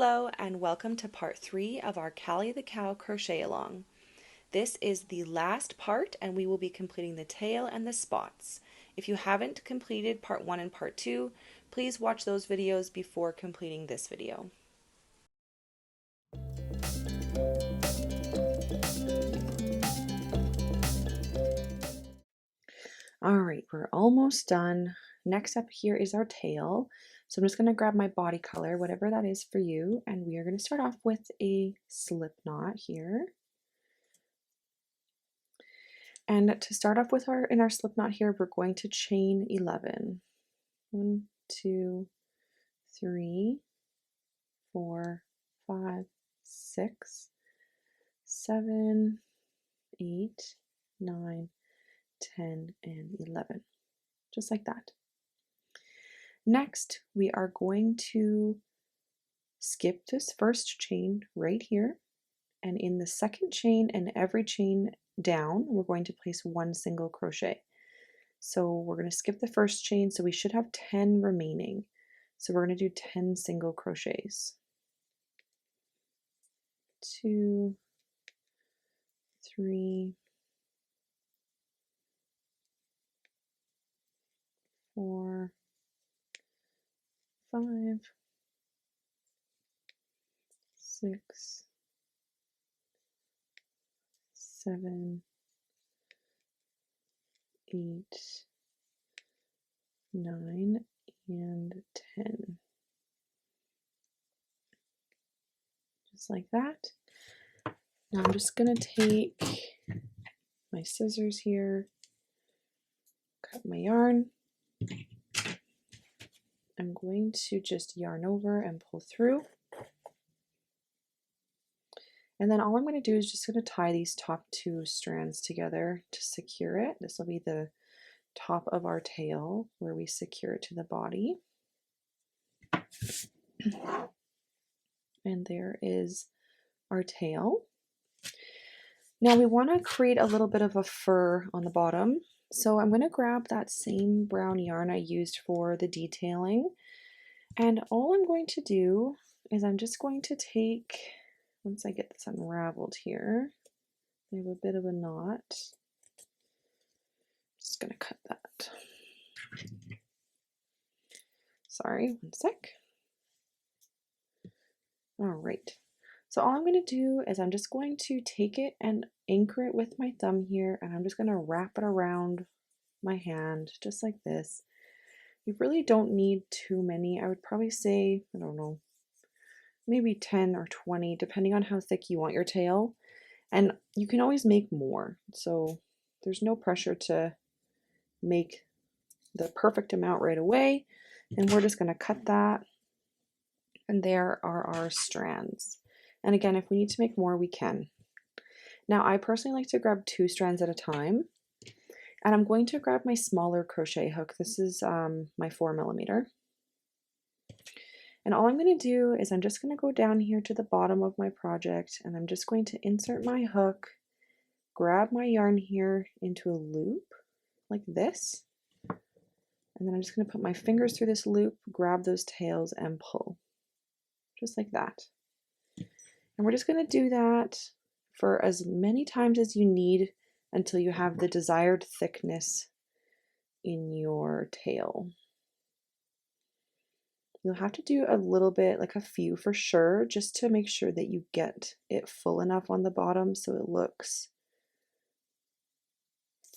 Hello and welcome to part 3 of our Calli the Cow crochet along. This is the last part and we will be completing the tail and the spots. If you haven't completed part 1 and part 2, please watch those videos before completing this video. Alright, we're almost done. Next up here is our tail. So I'm just going to grab my body color, whatever that is for you, and we are going to start off with a slip knot here. And to start off with in our slip knot here, we're going to chain 11. 1, 2, 3, 4, 5, 6, 7, 8, 9, 10, and 11. Just like that. Next, we are going to skip this first chain right here, and in the second chain and every chain down, we're going to place 1 single crochet. So we're going to skip the first chain, so we should have 10 remaining. So we're going to do 10 single crochets. 2, 3, 4, 5, 6, 7, 8, 9, and 10. Just like that. Now I'm just going to take my scissors here, cut my yarn. I'm going to just yarn over and pull through. And then all I'm going to do is just going to tie these top 2 strands together to secure it. This will be the top of our tail where we secure it to the body. And there is our tail. Now we want to create a little bit of a fur on the bottom. So I'm going to grab that same brown yarn I used for the detailing. And all I'm going to do is I'm just going to take, once I get this unraveled here, I have a bit of a knot. Just going to cut that. Sorry, one sec. All right. So all I'm going to do is I'm just going to take it and anchor it with my thumb here, and I'm just going to wrap it around my hand just like this. You really don't need too many. I would probably say, I don't know, maybe 10 or 20, depending on how thick you want your tail. And you can always make more. So there's no pressure to make the perfect amount right away. And we're just going to cut that. And there are our strands. And again, if we need to make more, we can. Now, I personally like to grab 2 strands at a time. And I'm going to grab my smaller crochet hook. This is my 4mm. And all I'm going to do is I'm just going to go down here to the bottom of my project, and I'm just going to insert my hook, grab my yarn here into a loop like this. And then I'm just going to put my fingers through this loop, grab those tails, and pull. Just like that. And we're just going to do that for as many times as you need until you have the desired thickness in your tail. You'll have to do a little bit, like a few for sure, just to make sure that you get it full enough on the bottom so it looks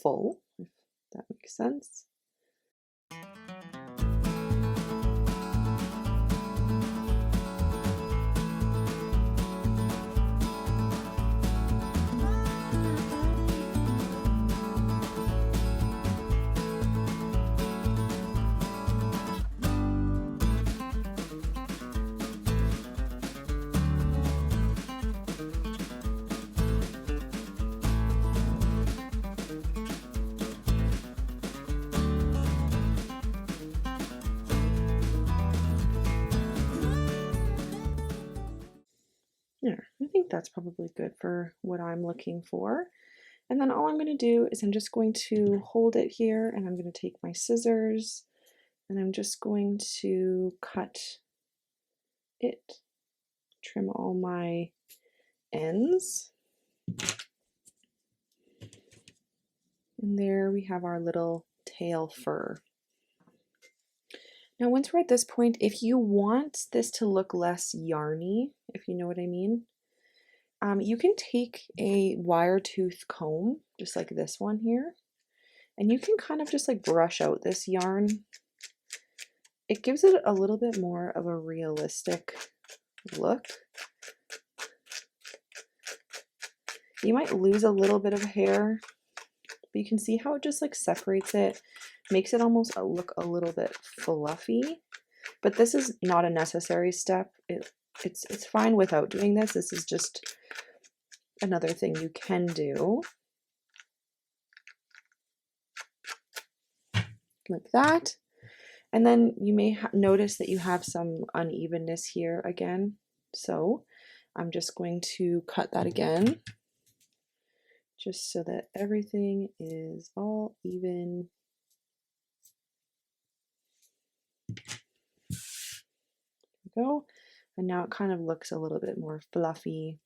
full, if that makes sense. Yeah, I think that's probably good for what I'm looking for. And then all I'm going to do is I'm just going to hold it here, and I'm going to take my scissors and I'm just going to cut it trim all my ends. And there we have our little tail fur. Now once we're at this point, if you want this to look less yarny, if you know what I mean, you can take a wire tooth comb, just like this one here, and you can kind of just like brush out this yarn. It gives it a little bit more of a realistic look. You might lose a little bit of hair, but you can see how it just like separates it, makes it almost look a little bit fluffy. But this is not a necessary step. It's fine without doing this. This is just another thing you can do. Like that. And then you may notice that you have some unevenness here again. So I'm just going to cut that again, just so that everything is all even. There we go. And now it kind of looks a little bit more fluffy.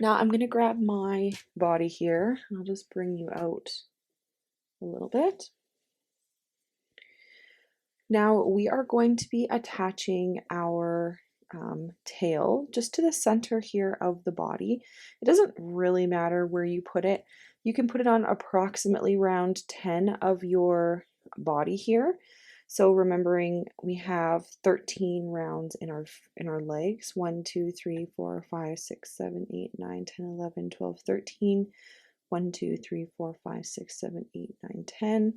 Now I'm going to grab my body here. I'll just bring you out a little bit. Now we are going to be attaching our tail just to the center here of the body. It doesn't really matter where you put it. You can put it on approximately round 10 of your body here. So remembering we have 13 rounds in our legs. 1, 2, 3, 4, 5, 6, 7, 8, 9, 10, 11, 12, 13. 1, 2, 3, 4, 5, 6, 7, 8, 9, 10.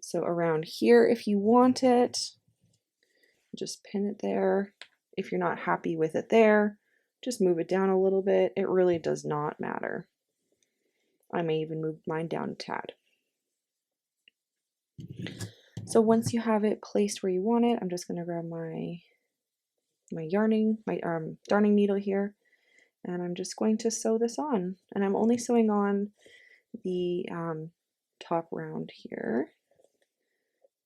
So around here, if you want it, just pin it there. If you're not happy with it there, just move it down a little bit. It really does not matter. I may even move mine down a tad. So once you have it placed where you want it, I'm just going to grab my darning needle here, and I'm just going to sew this on. And I'm only sewing on the top round here.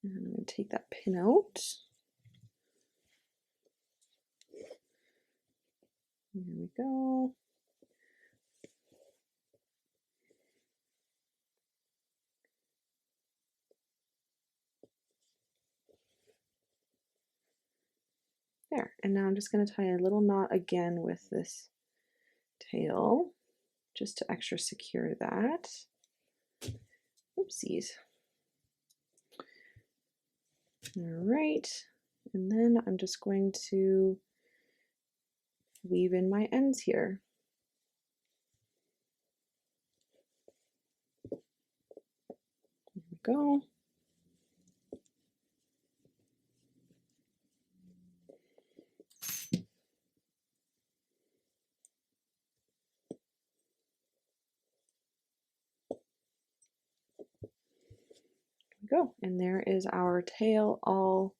And I'm going to take that pin out. There we go. There, and now I'm just going to tie a little knot again with this tail, just to extra secure that. Oopsies. All right, and then I'm just going to weave in my ends here. There we go. Go, and there is our tail all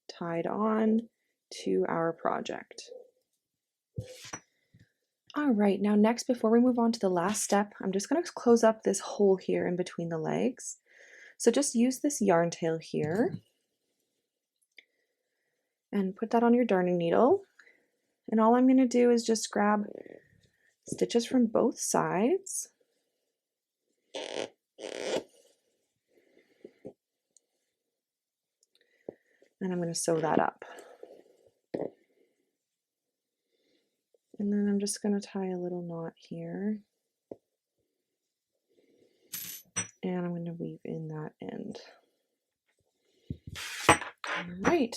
tied on to our project. All right, now next, before we move on to the last step, I'm just going to close up this hole here in between the legs. So just use this yarn tail here and put that on your darning needle. And all I'm going to do is just grab stitches from both sides. And I'm going to sew that up. And then I'm just going to tie a little knot here. And I'm going to weave in that end. All right.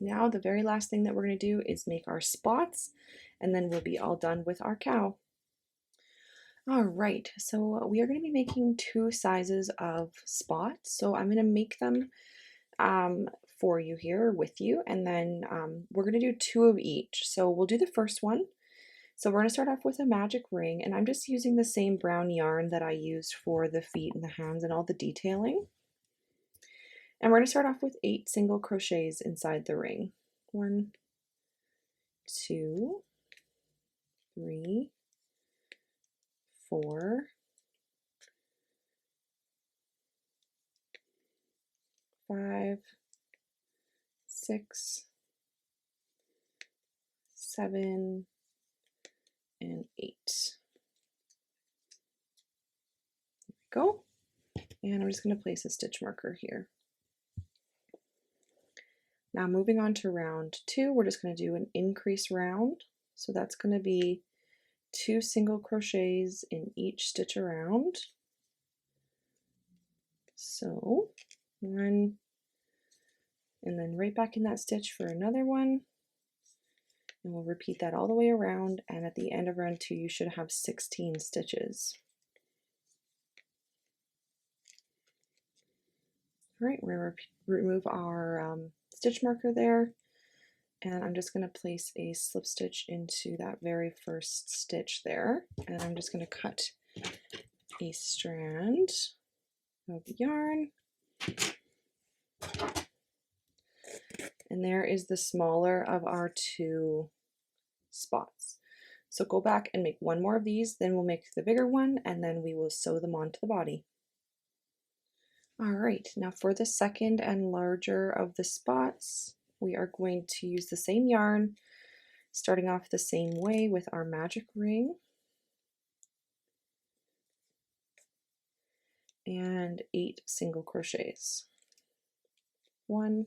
Now the very last thing that we're going to do is make our spots, and then we'll be all done with our cow. All right, so we are going to be making 2 sizes of spots. So I'm going to make them for you here with you, and then we're going to do 2 of each. So we'll do the first one. So we're going to start off with a magic ring, and I'm just using the same brown yarn that I used for the feet and the hands and all the detailing. And we're going to start off with 8 single crochets inside the ring. 1, 2, 3, 4, 5, 6, 7, and 8. There we go. And I'm just going to place a stitch marker here. Now moving on to round 2, we're just going to do an increase round. So that's going to be 2 single crochets in each stitch around. So 1, and then right back in that stitch for another one. And we'll repeat that all the way around, and at the end of round 2 you should have 16 stitches. All right, we're going to remove our stitch marker there, and I'm just going to place a slip stitch into that very first stitch there, and I'm just going to cut a strand of yarn, and there is the smaller of our 2 spots. So go back and make one more of these, then we'll make the bigger one, and then we will sew them onto the body. All right, now for the second and larger of the spots, we are going to use the same yarn, starting off the same way with our magic ring, and 8 single crochets. 1,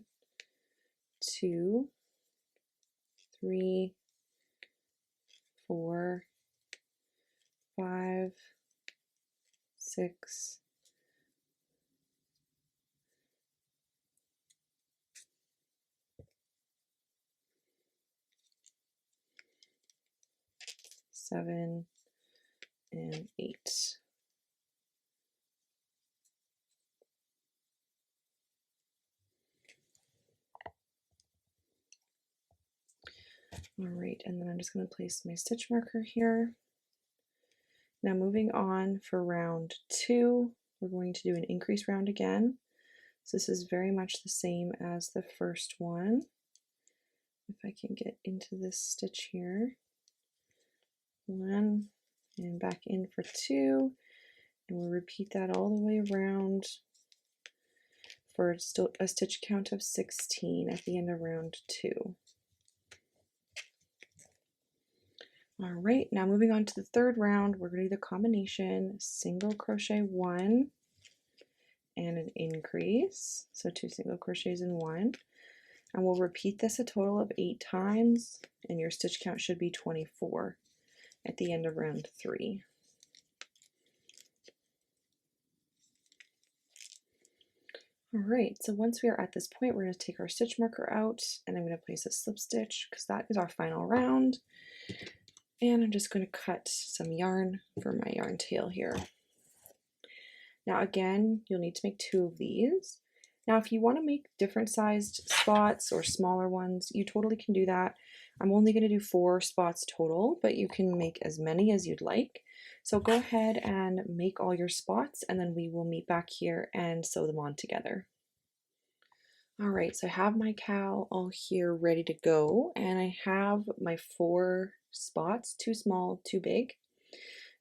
2, 3, 4, 5, 6, 7, and 8. All right, and then I'm just going to place my stitch marker here. Now moving on for round 2, we're going to do an increase round again. So this is very much the same as the first one. If I can get into this stitch here. 1, and back in for 2, and we'll repeat that all the way around for still a stitch count of 16 at the end of round 2. All right, now moving on to the third round, we're going to do the combination single crochet 1 and an increase, so 2 single crochets in 1, and we'll repeat this a total of 8 times, and your stitch count should be 24 at the end of round 3. All right, so once we are at this point, we're going to take our stitch marker out, and I'm going to place a slip stitch because that is our final round. And I'm just going to cut some yarn for my yarn tail here. Now again, you'll need to make 2 of these. Now if you want to make different sized spots or smaller ones, you totally can do that. I'm only going to do 4 spots total, but you can make as many as you'd like. So go ahead and make all your spots, and then we will meet back here and sew them on together. All right, so I have my cow all here ready to go, and I have my 4 spots, 2 small, 2 big.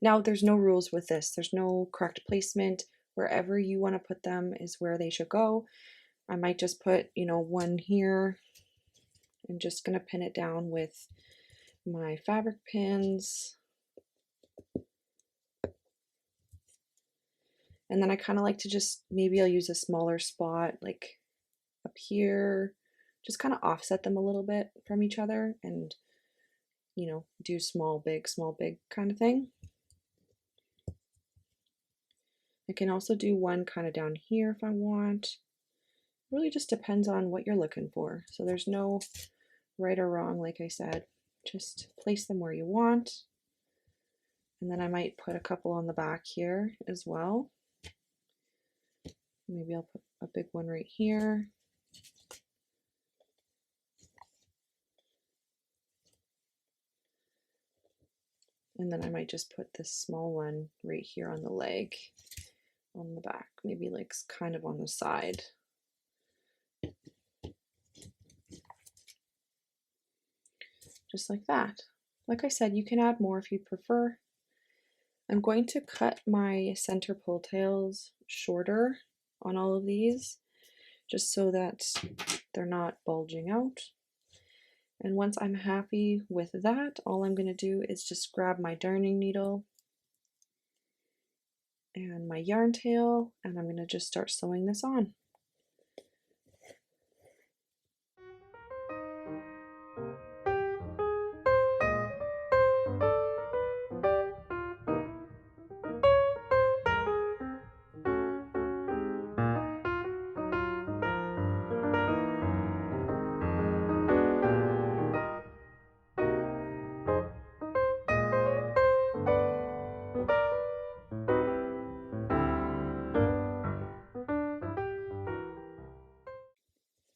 Now there's no rules with this. There's no correct placement. Wherever you want to put them is where they should go. I might just put, one here. I'm just going to pin it down with my fabric pins. And then I kind of like to just, maybe I'll use a smaller spot like up here, just kind of offset them a little bit from each other and, do small, big kind of thing. I can also do one kind of down here if I want. It really just depends on what you're looking for. So there's no right or wrong, like I said. Just place them where you want. And then I might put a couple on the back here as well. Maybe I'll put a big one right here. And then I might just put this small one right here on the leg, on the back, maybe like kind of on the side. Just like that. Like I said, you can add more if you prefer. I'm going to cut my center pull tails shorter on all of these just so that they're not bulging out. And once I'm happy with that, all I'm going to do is just grab my darning needle and my yarn tail, and I'm going to just start sewing this on.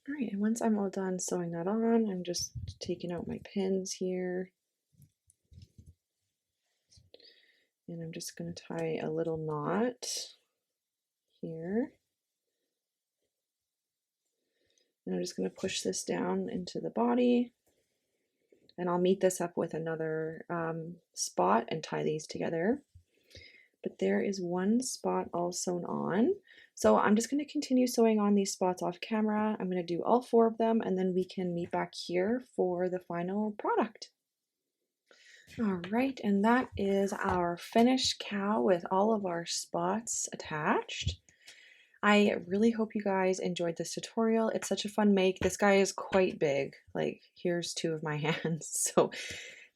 Alright, and once I'm all done sewing that on, I'm just taking out my pins here. And I'm just going to tie a little knot here. And I'm just going to push this down into the body. And I'll meet this up with another spot and tie these together. But there is one spot all sewn on. So I'm just going to continue sewing on these spots off camera. I'm going to do all 4 of them, and then we can meet back here for the final product. All right, and that is our finished cow with all of our spots attached. I really hope you guys enjoyed this tutorial. It's such a fun make. This guy is quite big. Like, here's 2 of my hands. So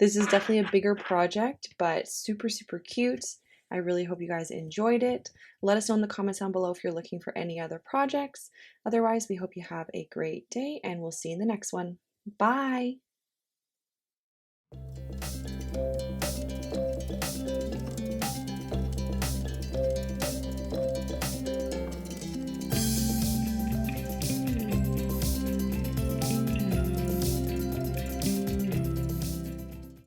this is definitely a bigger project, but super, super cute. I really hope you guys enjoyed it. Let us know in the comments down below if you're looking for any other projects. Otherwise, we hope you have a great day, and we'll see you in the next one. Bye!